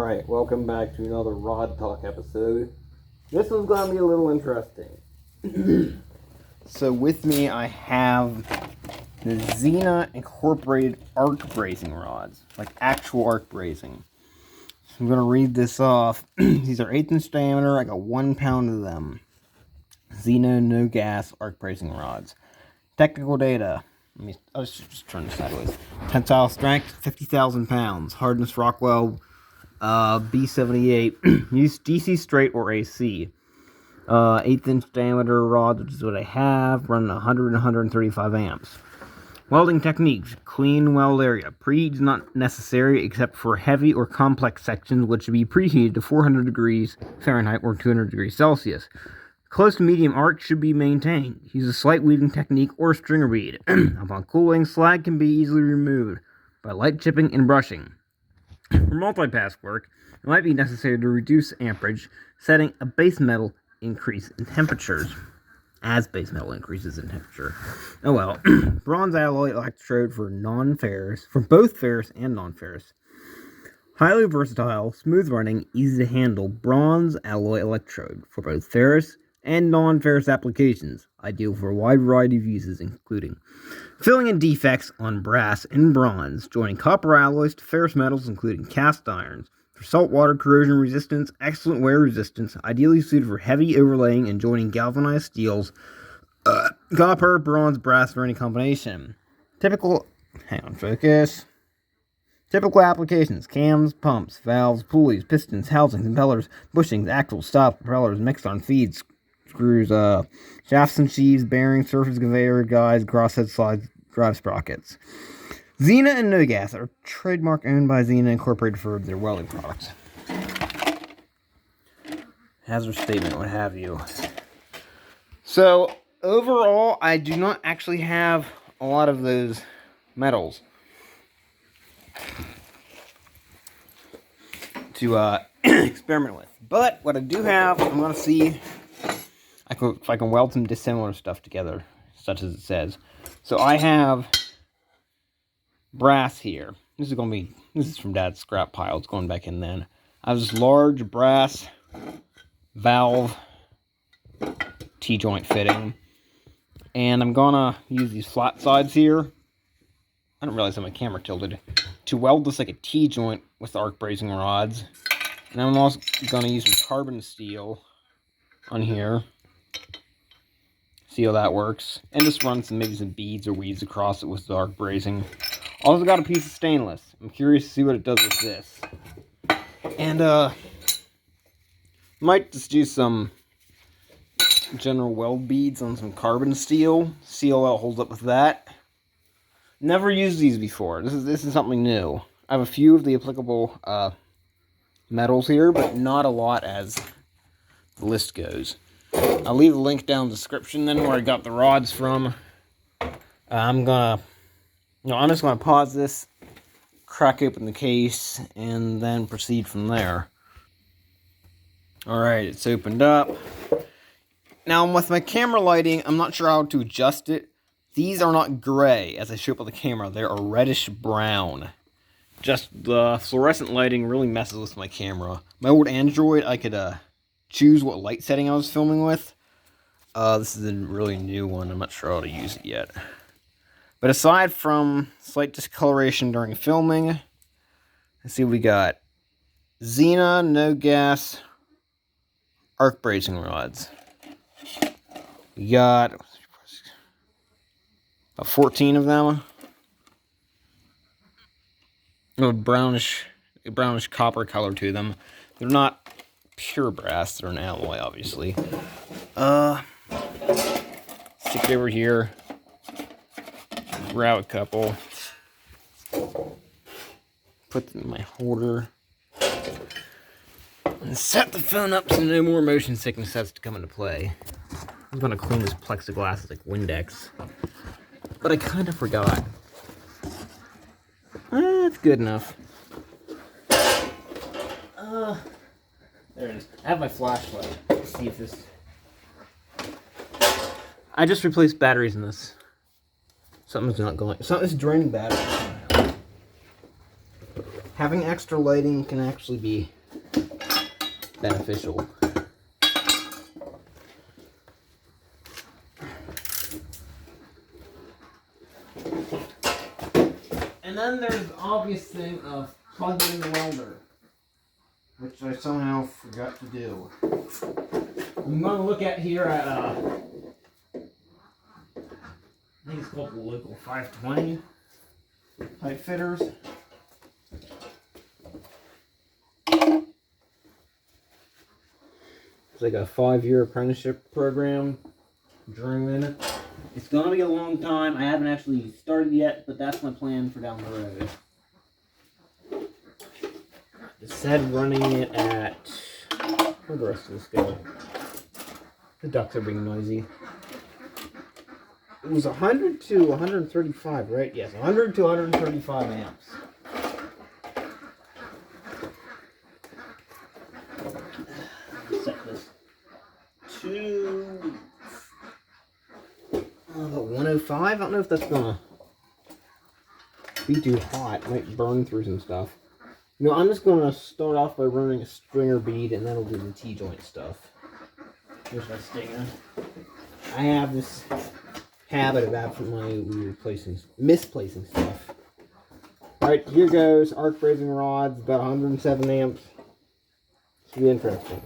Alright, welcome back to another Rod Talk episode. This one's going to be a little interesting. So with me I have the ZENA incorporated arc brazing rods, like actual arc brazing. So I'm going to read this off. These are 1/8 inch diameter, I got 1 pound of them. ZENA no gas arc brazing rods. Technical data. I'll just turn this sideways. Tensile strength, 50,000 pounds. Hardness Rockwell B78. Use DC straight or AC. 1/8 inch diameter rod, which is what I have. Running 100 and 135 amps. Welding techniques. Clean weld area. Preheat is not necessary except for heavy or complex sections, which should be preheated to 400 degrees Fahrenheit or 200 degrees Celsius. Close to medium arc should be maintained. Use a slight weaving technique or stringer bead. Upon cooling, slag can be easily removed by light chipping and brushing. For multi-pass work, it might be necessary to reduce amperage, setting a base metal increase in temperatures. As base metal increases in temperature. Oh well. Bronze alloy electrode for non-ferrous, for both ferrous and non-ferrous. Highly versatile, smooth running, easy to handle bronze alloy electrode for both ferrous and non-ferrous applications, ideal for a wide variety of uses, including filling in defects on brass and bronze, joining copper alloys to ferrous metals, including cast irons, for saltwater corrosion resistance, excellent wear resistance, ideally suited for heavy overlaying and joining galvanized steels, copper, bronze, brass, or any combination. Typical applications: cams, pumps, valves, pulleys, pistons, housings, impellers, bushings, axles, stops, propellers, mixed on feeds, screws, shafts and sheaves, bearings, surface conveyor guides, crosshead slides, drive sprockets. ZENA and no gas are trademark owned by ZENA Incorporated for their welding products. Hazard statement, what have you. So, overall, I do not actually have a lot of those metals to experiment with. But what I do have, I'm going to see if I can weld some dissimilar stuff together, such as it says. So I have brass here. This is from Dad's scrap pile. It's going back in then. I have this large brass valve T-joint fitting. And I'm going to use these flat sides here. I didn't realize that my camera tilted. To weld this like a T-joint with arc brazing rods. And I'm also going to use some carbon steel on here. See how that works. And just run maybe some beads or weaves across it with the arc brazing. Also got a piece of stainless. I'm curious to see what it does with this. And might just do some general weld beads on some carbon steel. See how well it holds up with that. Never used these before. This is something new. I have a few of the applicable metals here, but not a lot as the list goes. I'll leave a link down in the description then where I got the rods from. I'm just gonna pause this, crack open the case, and then proceed from there. Alright, it's opened up. Now with my camera lighting, I'm not sure how to adjust it. These are not gray as I show up on the camera, they are reddish brown. Just the fluorescent lighting really messes with my camera. My old Android, I could choose what light setting I was filming with. This is a really new one. I'm not sure how to use it yet. But aside from slight discoloration during filming, let's see what we got. ZENA no gas arc brazing rods. We got about 14 of them. A brownish copper color to them. They're not pure brass, they're an alloy, obviously. Stick it over here. Grab a couple. Put them in my holder. And set the phone up so no more motion sickness has to come into play. I'm gonna clean this plexiglass with like Windex. But I kind of forgot. That's good enough. There it is. I have my flashlight. Let's see if this... I just replaced batteries in this. Something's not going... Something's draining batteries. Having extra lighting can actually be beneficial. And then there's the obvious thing of plugging in the welder, which I somehow forgot to do. I'm going to look at here at, I think it's called the Local 520 pipe fitters. It's like a 5-year apprenticeship program, journeyman. It's going to be a long time. I haven't actually started yet, but that's my plan for down the road. It said running it at... Where'd the rest of this go? The ducks are being noisy. It was 100 to 135, right? Yes, 100 to 135 amps. Set this to about 105. I don't know if that's gonna be too hot. It might burn through some stuff. You know, I'm just gonna start off by running a stringer bead, and that'll do the T-joint stuff. Here's my stinger. I have this habit of absolutely misplacing stuff. Alright, here goes. Arc brazing rods, about 107 amps. Should be interesting.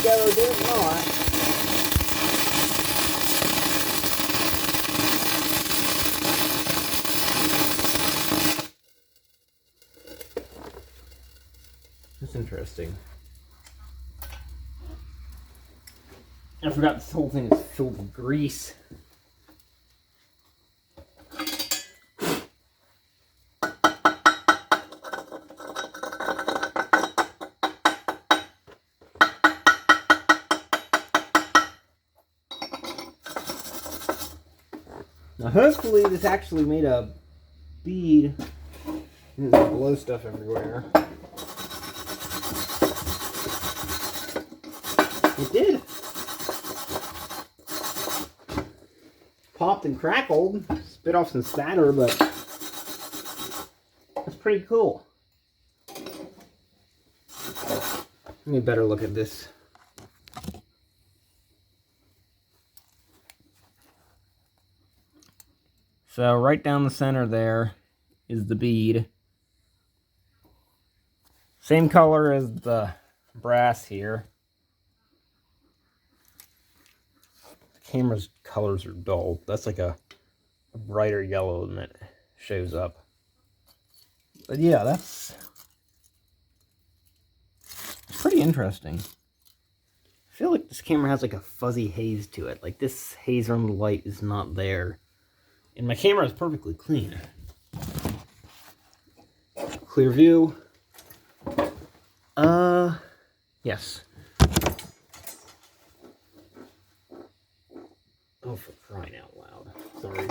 Together, did it not? That's interesting. I forgot this whole thing is filled with grease. Now hopefully this actually made a bead and doesn't blow stuff everywhere. It did. Popped and crackled, spit off some spatter, but that's pretty cool. Let me better look at this. So right down the center there is the bead. Same color as the brass here. The camera's colors are dull. That's like a brighter yellow than it shows up. But yeah, that's pretty interesting. I feel like this camera has like a fuzzy haze to it. Like this haze from the light is not there. And my camera is perfectly clean. Clear view. Yes. Oh, for crying out loud. Sorry.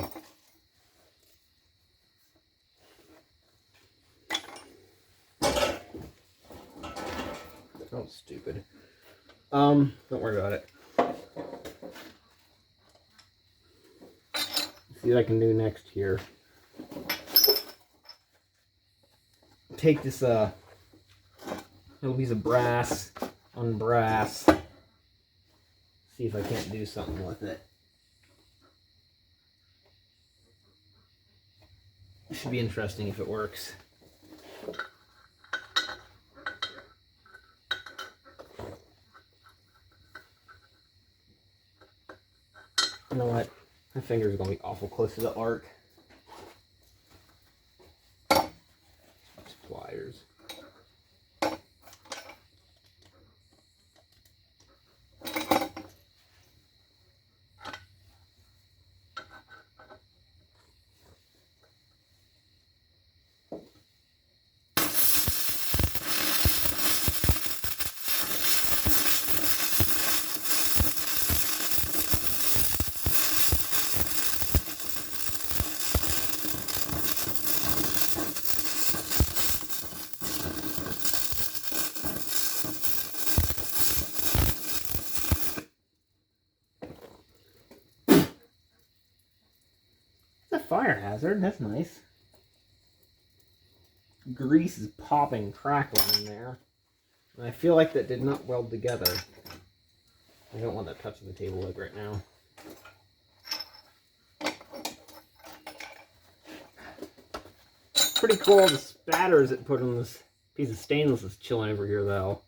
Oh, stupid. Don't worry about it. See what I can do next here. Take this little piece of brass on brass. See if I can't do something with it. It should be interesting if it works. You know what? My fingers are going to be awful close to the arc. Pliers. hazard. That's nice. Grease is popping, crackling in there. And I feel like that did not weld together. I don't want that touching the table like right now. Pretty cool, the spatters it put on this piece of stainless is chilling over here though.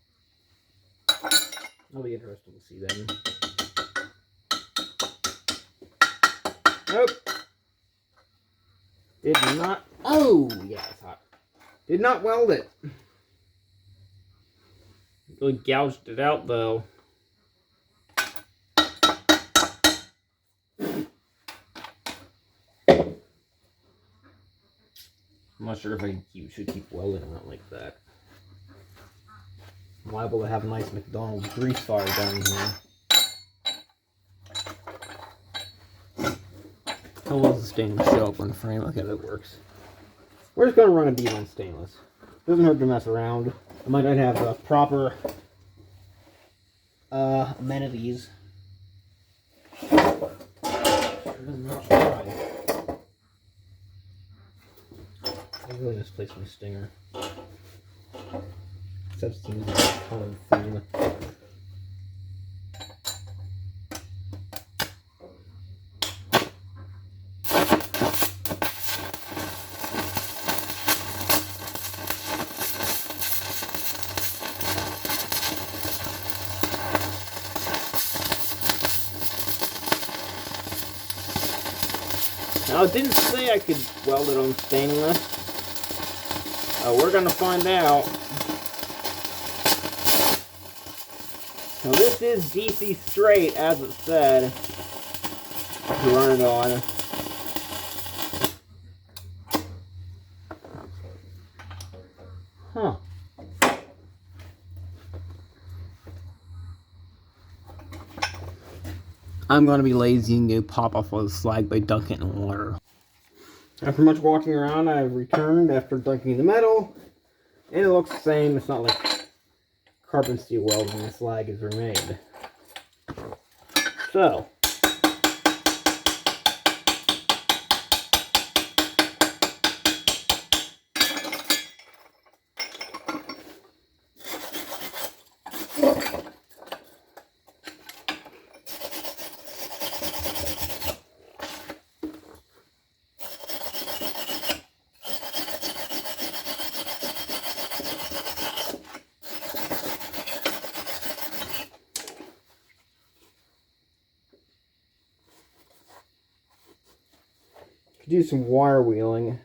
That'll be interesting to see then. Nope. Did not. Oh, yeah, it's hot. Did not weld it. Really gouged it out though. I'm not sure if I should keep welding them out like that. I'm liable to have a nice McDonald's grease fire down here. How well does the stainless show up on the frame? Okay, that works. We're just going to run a bead on stainless. Doesn't hurt to mess around. I might not have proper amenities. Sure doesn't hurt to try. I really misplaced my stinger. Substitute the colored theme. Now, it didn't say I could weld it on stainless. We're going to find out. Now, this is DC straight, as it said, to run it on. Huh. I'm going to be lazy and go pop off the slag by dunking it in water. After much walking around, I've returned after dunking the metal, and it looks the same. It's not like carbon steel welding the slag is remade. So, do some wire wheeling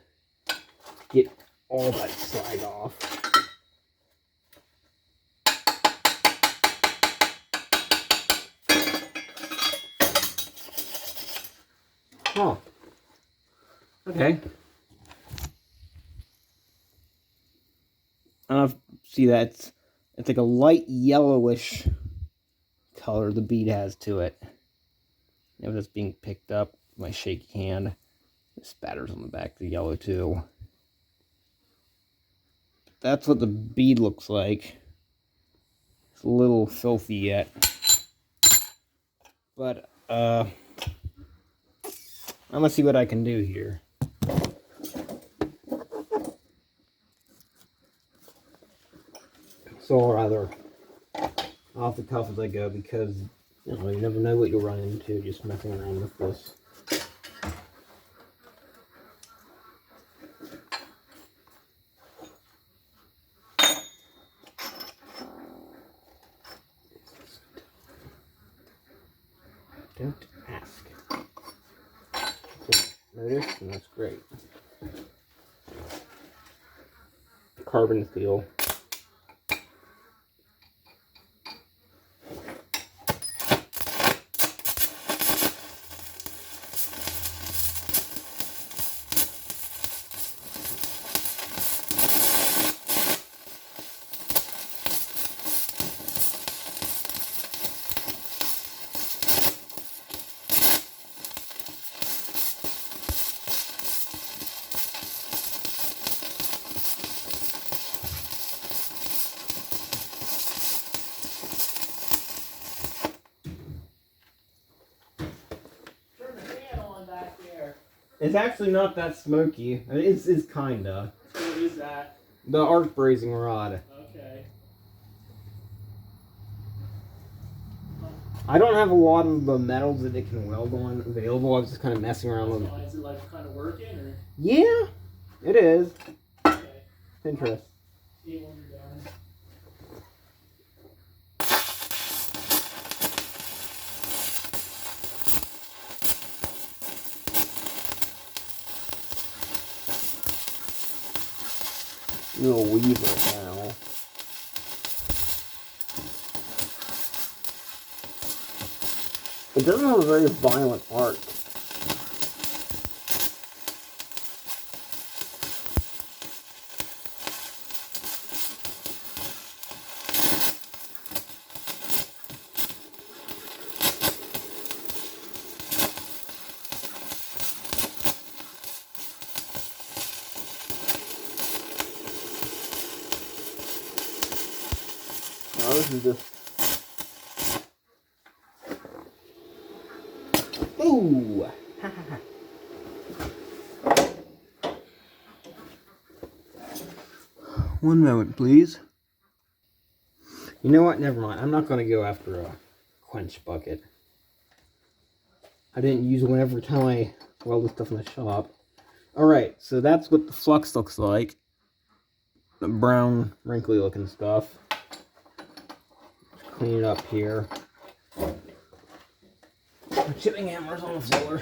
to get all that slag off. Huh. Okay. I don't know if you see that. It's like a light yellowish color the bead has to it. It was being picked up with my shaky hand. The spatters on the back, the yellow too. That's what the bead looks like. It's a little filthy yet. But, I'm gonna see what I can do here. So I'll rather off the cuff as I go, because you never know what you'll run into just messing around with this. Don't ask. Just notice, and that's great. Carbon steel. It's actually not that smoky. It's kinda. What is that? The arc brazing rod. Okay. I don't have a lot of the metals that it can weld on available. I was just kind of messing around with it. Is it like kind of working or? Yeah, it is. Okay. Interesting. See it when you're done. Little weave right now. It doesn't have a very violent arc. Oh, this is just... Ooh! One moment, please. You know what? Never mind. I'm not going to go after a quench bucket. I didn't use one every time I welded stuff in the shop. Alright, so that's what the flux looks like. The brown, wrinkly looking stuff. Clean it up here. The chipping hammer's on the floor.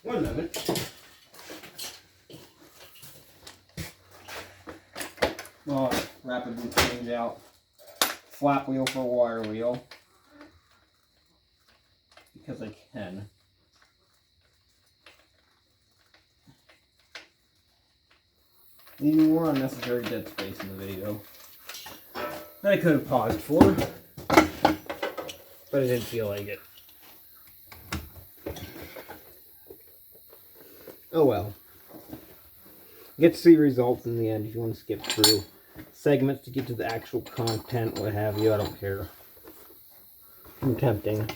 One moment. Well, rapidly change out flat wheel for wire wheel. Because I can. Leaving more unnecessary dead space in the video that I could have paused for, but I didn't feel like it. Oh well. Get to see results in the end if you want to skip through segments to get to the actual content, what have you. I don't care. I'm tempting.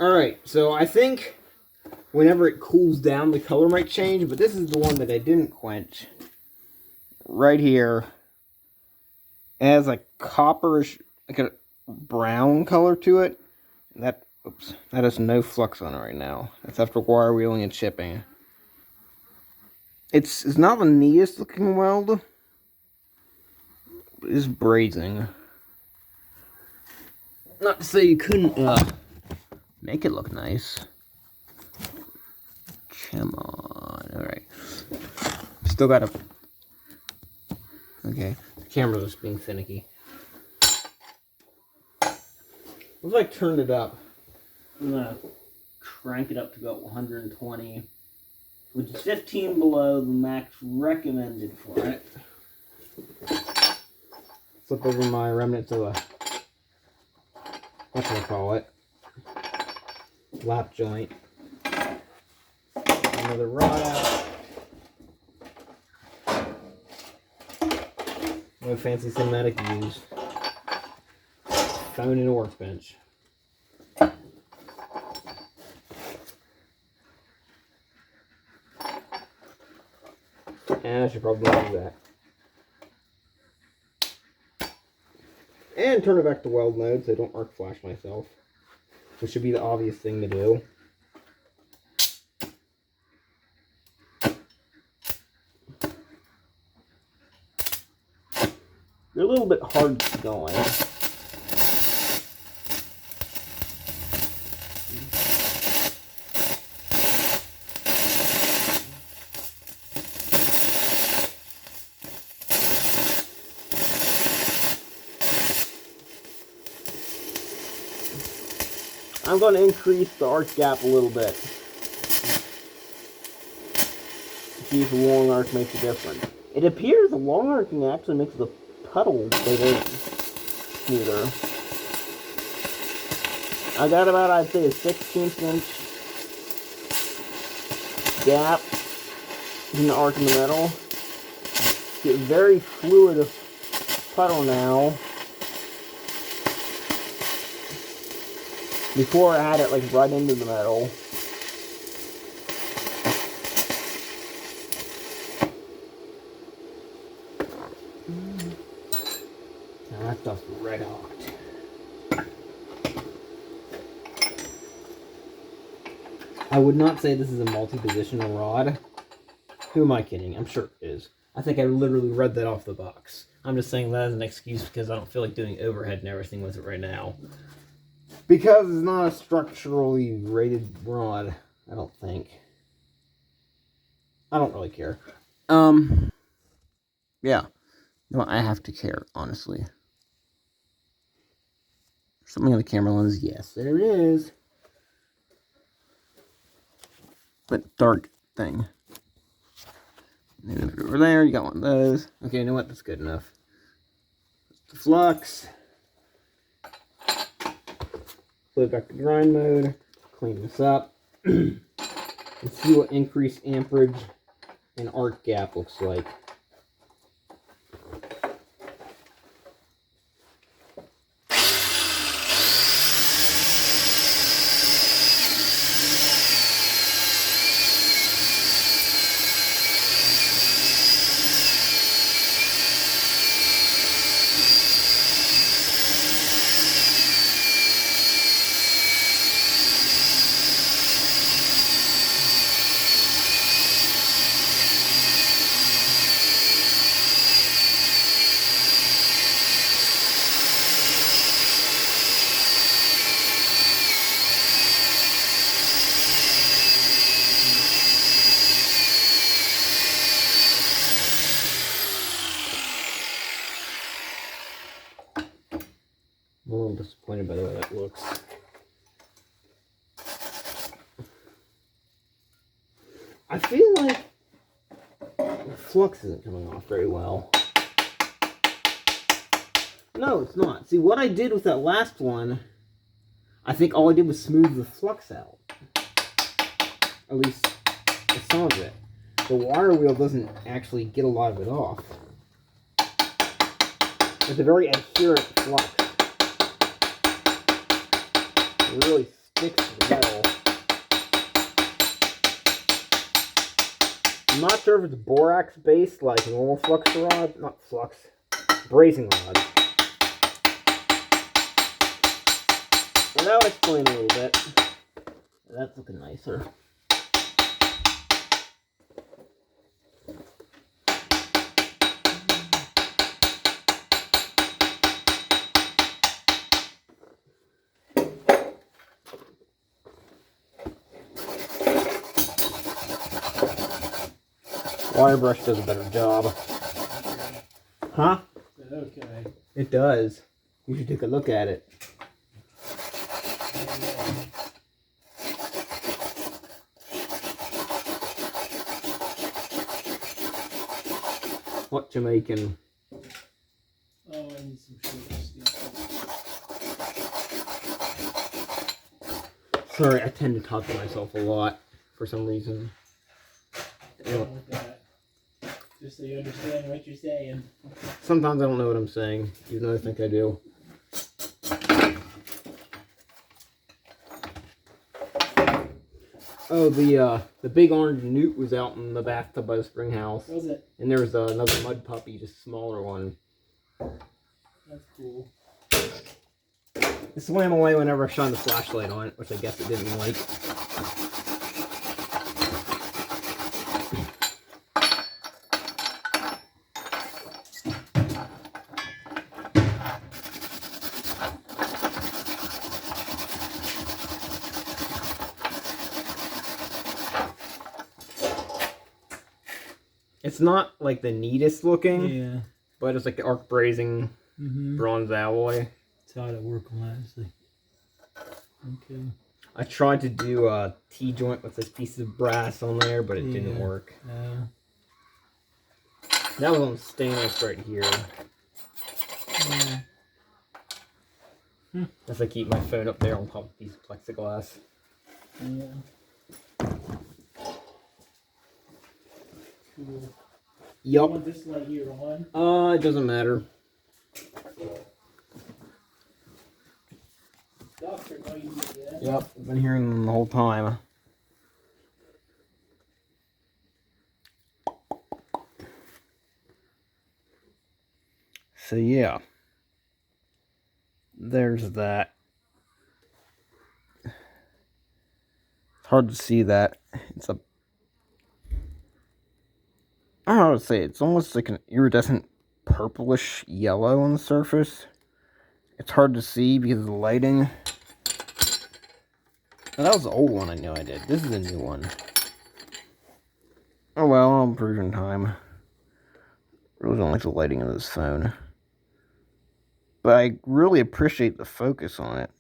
Alright, so I think whenever it cools down, the color might change, but this is the one that I didn't quench. Right here. It has a copperish, like a brown color to it. That has no flux on it right now. That's after wire wheeling and chipping. It's not the neatest looking weld. It's brazing. Not to say you couldn't make it look nice. Come on. Alright. Still gotta... Okay. The camera's just being finicky. What if I turned it up? I'm gonna crank it up to about 120, which is 15 below the max recommended for it. Flip over my remnants of a... whatchamacallit? Lap joint. Another rod out. No fancy cinematic views. Phone and a workbench. And I should probably do that. And turn it back to weld mode so I don't arc flash myself. Which should be the obvious thing to do. They're a little bit hard to get going. I'm going to increase the arc gap a little bit. See if the long arc makes a difference. It appears the long arcing actually makes the puddle bigger, smoother. I got about, I'd say, a 16th inch gap in the arc in the middle. Get very fluid puddle now. Before I had it like right into the metal. Now that stuff's red hot. I would not say this is a multi-positional rod. Who am I kidding? I'm sure it is. I think I literally read that off the box. I'm just saying that as an excuse because I don't feel like doing overhead and everything with it right now. Because it's not a structurally rated rod, I don't think. I don't really care. Yeah. No, I have to care, honestly. Something on the camera lens? Yes, there it is. But dark thing. And over there, you got one of those. Okay, you know what? That's good enough. The flux. Flip back to grind mode. Clean this up. And see what increased amperage and arc gap looks like. I'm a little disappointed by the way that looks. I feel like the flux isn't coming off very well. No, it's not. See, what I did with that last one, I think all I did was smooth the flux out. At least some of it. The water wheel doesn't actually get a lot of it off. It's a very adherent flux. It really sticks to the metal. I'm not sure if it's borax based like normal flux rod, not flux, brazing rod. And that'll explain a little bit. That's looking nicer. Wire brush does a better job. Huh? Okay. It does. You should take a look at it. What Jamaican? Oh, I need some shorter stuff. Sorry, I tend to talk to myself a lot for some reason. Like that. Just so you understand what you're saying. Sometimes I don't know what I'm saying, even though I think I do. Oh, the big orange newt was out in the bathtub by the spring house. Was it? And there was another mud puppy, just a smaller one. That's cool. It swam away whenever I shone the flashlight on it, which I guess it didn't like. It's not like the neatest looking, Yeah. but it's like the arc brazing bronze alloy. That's how to work on that. Okay. I tried to do a T-joint with this piece of brass on there, but it didn't work. That was on stainless right here. As I keep my phone up there on top of a piece of plexiglass. Yeah. Cool. You Yup. want this light here on? It doesn't matter. Doctor, no, you need that. Yep, I've been hearing them the whole time. So yeah, there's that. It's hard to see that. It's a, I don't know how to say it. It's almost like an iridescent purplish yellow on the surface. It's hard to see because of the lighting. Oh, that was the old one I know I did. This is a new one. Oh well, I'll improve in time. Really don't like the lighting of this phone. But I really appreciate the focus on it.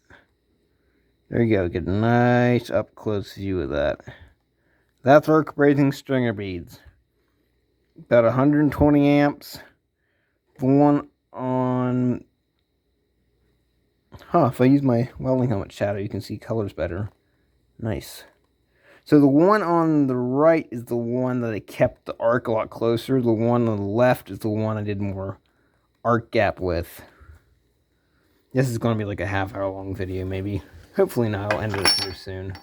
There you go, get a nice up close view of that. That's our brazing stringer beads. About 120 amps. The one on... if I use my welding helmet shadow, you can see colors better. Nice. So the one on the right is the one that I kept the arc a lot closer. The one on the left is the one I did more arc gap with. This is going to be like a half-hour long video, maybe. Hopefully not. I'll end it here soon.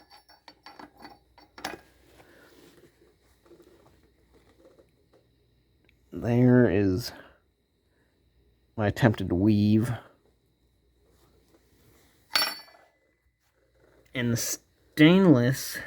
There is my attempted weave. And the stainless